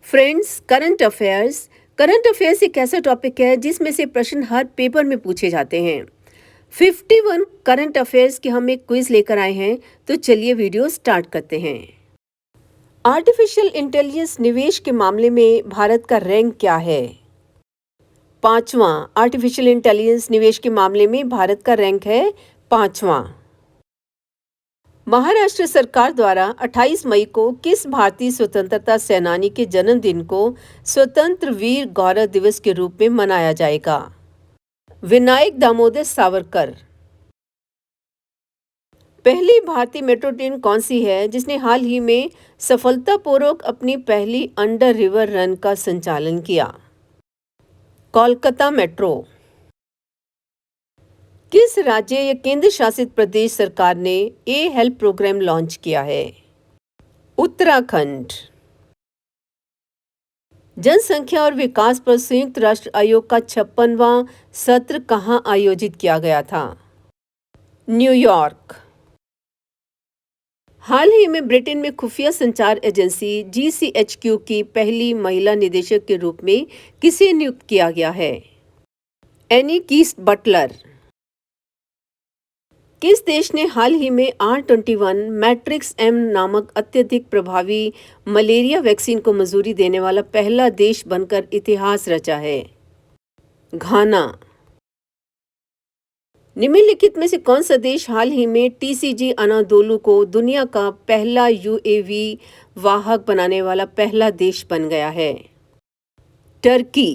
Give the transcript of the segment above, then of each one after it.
Friends, current affairs एक ऐसा topic है जिसमें से प्रश्न हर पेपर में पूछे जाते हैं। 51 करंट अफेयर्स के हम एक क्विज लेकर आए हैं, तो चलिए वीडियो स्टार्ट करते हैं। आर्टिफिशियल इंटेलिजेंस निवेश के मामले में भारत का रैंक क्या है? पांचवां। आर्टिफिशियल इंटेलिजेंस निवेश के मामले में भारत का रैंक है पांचवां। महाराष्ट्र सरकार द्वारा 28 मई को किस भारतीय स्वतंत्रता सेनानी के जन्मदिन को स्वतंत्र वीर गौरव दिवस के रूप में मनाया जाएगा? विनायक दामोदर सावरकर। पहली भारतीय मेट्रो ट्रेन कौन सी है जिसने हाल ही में सफलतापूर्वक अपनी पहली अंडर रिवर रन का संचालन किया? कोलकाता मेट्रो। किस राज्य या केंद्र शासित प्रदेश सरकार ने ए हेल्प प्रोग्राम लॉन्च किया है? उत्तराखंड। जनसंख्या और विकास पर संयुक्त राष्ट्र आयोग का 56वां सत्र कहां आयोजित किया गया था? न्यूयॉर्क। हाल ही में ब्रिटेन में खुफिया संचार एजेंसी GCHQ की पहली महिला निदेशक के रूप में किसे नियुक्त किया गया है? Anne Keast Butler. किस देश ने हाल ही में R21 मैट्रिक्स M नामक अत्यधिक प्रभावी मलेरिया वैक्सीन को मंजूरी देने वाला पहला देश बनकर इतिहास रचा है? घाना। निम्नलिखित में से कौन सा देश हाल ही में TCG अनादोलु को दुनिया का पहला UAV वाहक बनाने वाला पहला देश बन गया है? टर्की।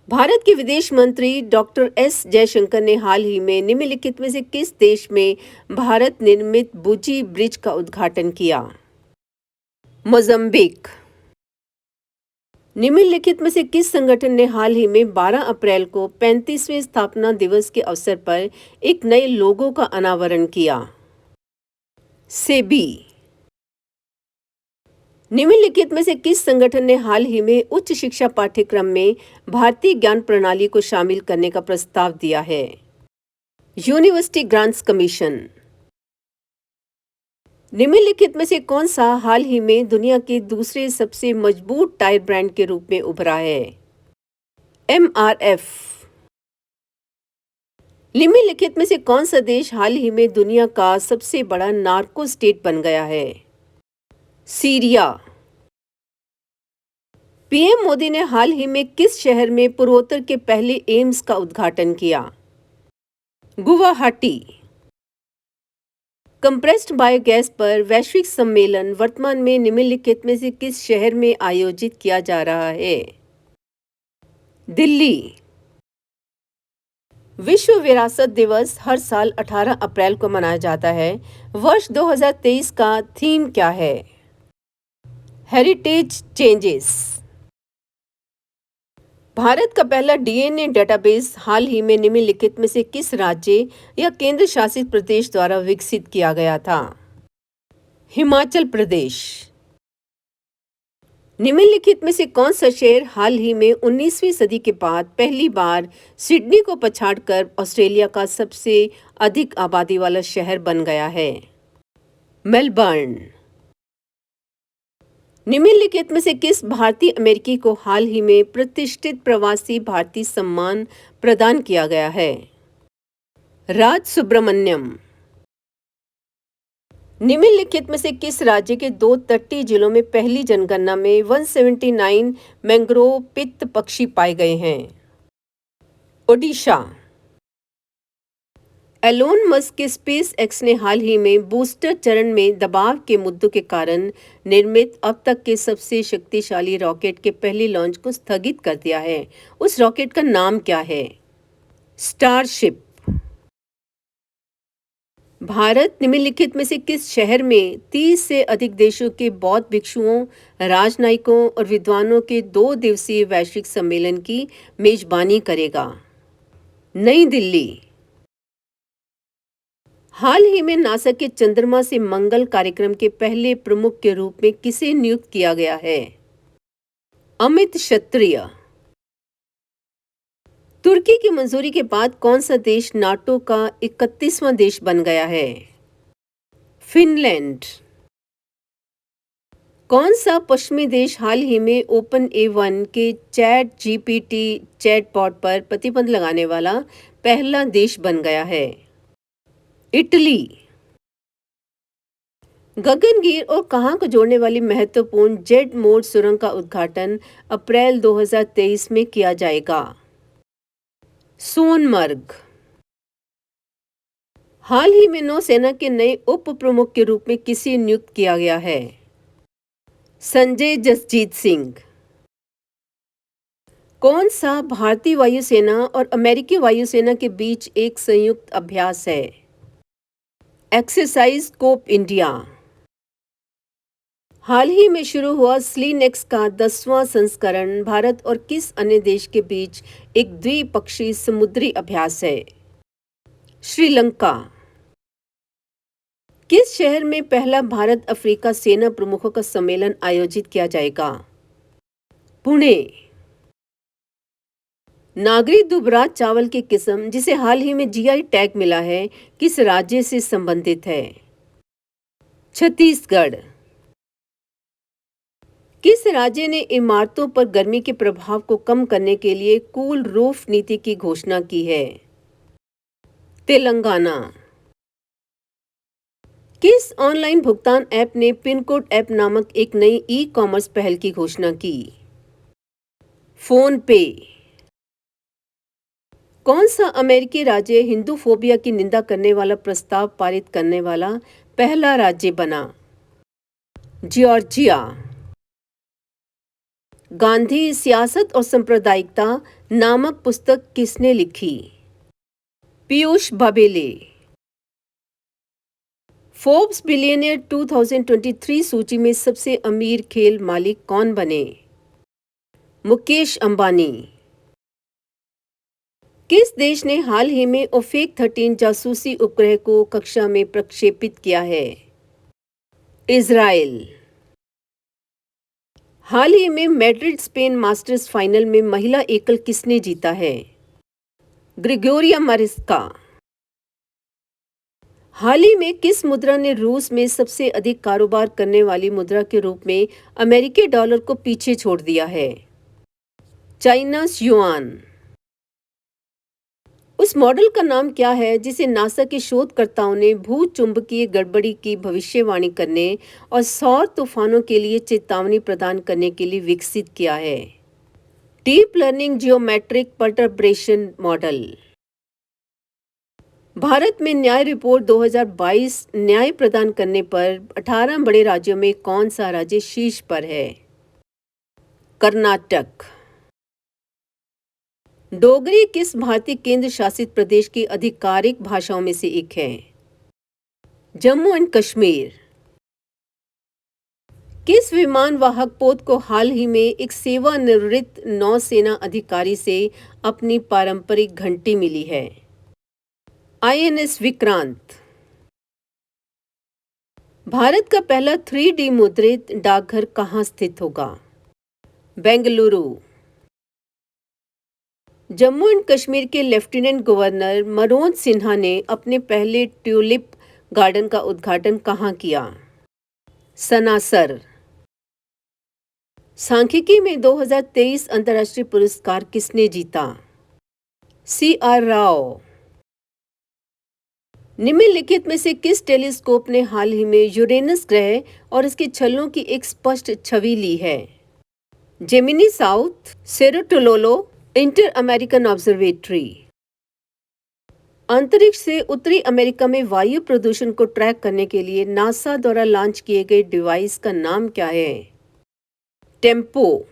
भारत के विदेश मंत्री डॉक्टर S जयशंकर ने हाल ही में निम्नलिखित में से किस देश में भारत निर्मित बुची ब्रिज का उद्घाटन किया? मोज़ाम्बिक। निम्नलिखित में से किस संगठन ने हाल ही में 12 अप्रैल को 35वें स्थापना दिवस के अवसर पर एक नए लोगो का अनावरण किया? सेबी। निम्नलिखित में से किस संगठन ने हाल ही में उच्च शिक्षा पाठ्यक्रम में भारतीय ज्ञान प्रणाली को शामिल करने का प्रस्ताव दिया है? University grants commission. निम्नलिखित में से कौन सा हाल ही में दुनिया के दूसरे सबसे मजबूत टायर ब्रांड के रूप में उभरा है? MRF। निम्नलिखित में से कौन सा देश हाल ही में दुनिया का सबसे बड़ा नार्को स्टेट बन गया है? सीरिया। पीएम मोदी ने हाल ही में किस शहर में पूर्वोत्तर के पहले एम्स का उद्घाटन किया? गुवाहाटी। कंप्रेस्ड बायोगैस पर वैश्विक सम्मेलन वर्तमान में निम्नलिखित में से किस शहर में आयोजित किया जा रहा है? दिल्ली। विश्व विरासत दिवस हर साल 18 अप्रैल को मनाया जाता है। वर्ष 2023 का थीम क्या है? Heritage changes. भारत का पहला DNA डेटाबेस हाल ही में निम्नलिखित में से किस राज्य या केंद्र शासित प्रदेश द्वारा विकसित किया गया था? हिमाचल प्रदेश। निम्नलिखित में से कौन सा शहर हाल ही में 19वीं सदी के बाद पहली बार सिडनी को पछाड़कर ऑस्ट्रेलिया का सबसे अधिक आबादी वाला शहर बन गया है? मेलबर्न। निम्नलिखित में से किस भारतीय अमेरिकी को हाल ही में प्रतिष्ठित प्रवासी भारतीय सम्मान प्रदान किया गया है? राज सुब्रमण्यम। निम्नलिखित में से किस राज्य के 2 तटीय जिलों में पहली जनगणना में 179 मैंग्रोव पित्त पक्षी पाए गए हैं? ओडिशा। एलोन मस्क के स्पेस एक्स ने हाल ही में बूस्टर चरण में दबाव के मुद्दों के कारण निर्मित अब तक के सबसे शक्तिशाली रॉकेट के पहले लॉन्च को स्थगित कर दिया है। उस रॉकेट का नाम क्या है? स्टारशिप। भारत निम्नलिखित में से किस शहर में 30 से अधिक देशों के बौद्ध भिक्षुओं, राजनयिकों और विद्वानों के 2 दिवसीय वैश्विक सम्मेलन की मेजबानी करेगा? नई दिल्ली। हाल ही में नासा के चंद्रमा से मंगल कार्यक्रम के पहले प्रमुख के रूप में किसे नियुक्त किया गया है? अमित क्षत्रिय। तुर्की की मंजूरी के बाद कौन सा देश नाटो का 31वां देश बन गया है? फिनलैंड। कौन सा पश्चिमी देश हाल ही में ओपन ए1 के चैट जीपीटी चैटबॉट पर प्रतिबंध लगाने वाला पहला देश बन गया है? इटली। गगनगीर और कहां को जोड़ने वाली महत्वपूर्ण जेड मोड सुरंग का उद्घाटन अप्रैल 2023 में किया जाएगा? सोनमर्ग। हाल ही में नौसेना के नए उप प्रमुख के रूप में किसे नियुक्त किया गया है? संजय जसजीत सिंह। कौन सा भारतीय वायुसेना और अमेरिकी वायुसेना के बीच एक संयुक्त अभ्यास है? Exercise scope India. हाल ही में शुरू हुआ स्लीनेक्स का 10वां संस्करण भारत और किस अन्य देश के बीच एक द्विपक्षीय समुद्री अभ्यास है? श्रीलंका। किस शहर में पहला भारत अफ्रीका सेना प्रमुखों का सम्मेलन आयोजित किया जाएगा? पुणे। नागरी दुबराज चावल की किस्म जिसे हाल ही में जीआई टैग मिला है किस राज्य से संबंधित है? छत्तीसगढ़। किस राज्य ने इमारतों पर गर्मी के प्रभाव को कम करने के लिए कूल रूफ नीति की घोषणा की है? तेलंगाना। किस ऑनलाइन भुगतान ऐप ने पिन कोड ऐप नामक एक नई ई कॉमर्स पहल की घोषणा की? फोन पे। कौन सा अमेरिकी राज्य हिंदू फोबिया की निंदा करने वाला प्रस्ताव पारित करने वाला पहला राज्य बना? जॉर्जिया। गांधी सियासत और सांप्रदायिकता नामक पुस्तक किसने लिखी? पीयूष बबेले। फोर्ब्स बिलियनियर 2023 सूची में सबसे अमीर खेल मालिक कौन बने? मुकेश अंबानी। किस देश ने हाल ही में ओफेक 13 जासूसी उपग्रह को कक्षा में प्रक्षेपित किया है? इजराइल। हाल ही में मैड्रिड स्पेन मास्टर्स फाइनल में महिला एकल किसने जीता है? ग्रिगोरिया मारिस्का। हाल ही में किस मुद्रा ने रूस में सबसे अधिक कारोबार करने वाली मुद्रा के रूप में अमेरिकी डॉलर को पीछे छोड़ दिया है? China's yuan. उस मॉडल का नाम क्या है जिसे नासा के शोधकर्ताओं ने भूचुंबकीय गड़बड़ी की भविष्यवाणी करने और सौर तूफानों के लिए चेतावनी प्रदान करने के लिए विकसित किया है? Deep learning geometric perturbation model. Bharat में न्याय रिपोर्ट 2022 न्याय प्रदान करने पर 18 बड़े राज्यों में कौन सा राज्य शीर्ष पर है? कर्नाटक। डोगरी किस भारतीय केंद्र शासित प्रदेश की आधिकारिक भाषाओं में से एक है? जम्मू एंड कश्मीर। किस विमान वाहक पोत को हाल ही में एक सेवानिवृत्त नौसेना अधिकारी से अपनी पारंपरिक घंटी मिली है? आईएनएस विक्रांत। भारत का पहला 3D मुद्रित डाकघर कहाँ स्थित होगा? बेंगलुरु। जम्मू एंड कश्मीर के लेफ्टिनेंट गवर्नर मनोज सिन्हा ने अपने पहले ट्यूलिप गार्डन का उद्घाटन कहाँ किया? सनासर। सांख्यिकी में 2023 अंतर्राष्ट्रीय पुरस्कार किसने जीता? CR राव। निम्नलिखित में से किस टेलीस्कोप ने हाल ही में यूरेनस ग्रह और इसके छल्लों की एक स्पष्ट छवि ली है? Gemini South, Cerro Tololo, inter American observatory. अंतरिक्ष से उत्तरी अमेरिका में वायु प्रदूषण को ट्रैक करने के लिए नासा द्वारा लॉन्च किए गए डिवाइस का नाम क्या है? Tempo.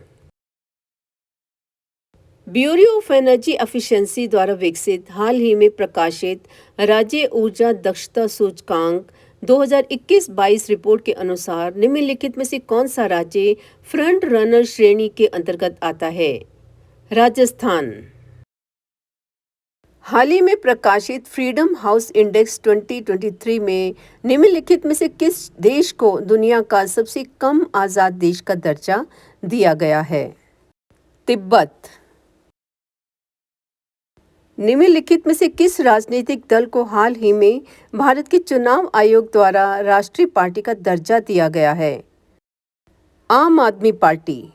Bureau of energy efficiency द्वारा विकसित हाल ही में प्रकाशित राज्य ऊर्जा दक्षता सूचकांक 2021-22 रिपोर्ट के अनुसार निम्नलिखित में से कौन सा राज्य फ्रंट रनर श्रेणी के अंतर्गत आता है? राजस्थान। हाल ही में प्रकाशित फ्रीडम हाउस इंडेक्स 2023 में निम्नलिखित में से किस देश को दुनिया का सबसे कम आज़ाद देश का दर्जा दिया गया है? तिब्बत। निम्नलिखित में से किस राजनीतिक दल को हाल ही में भारत के चुनाव आयोग द्वारा राष्ट्रीय पार्टी का दर्जा दिया गया है? आम आदमी पार्टी।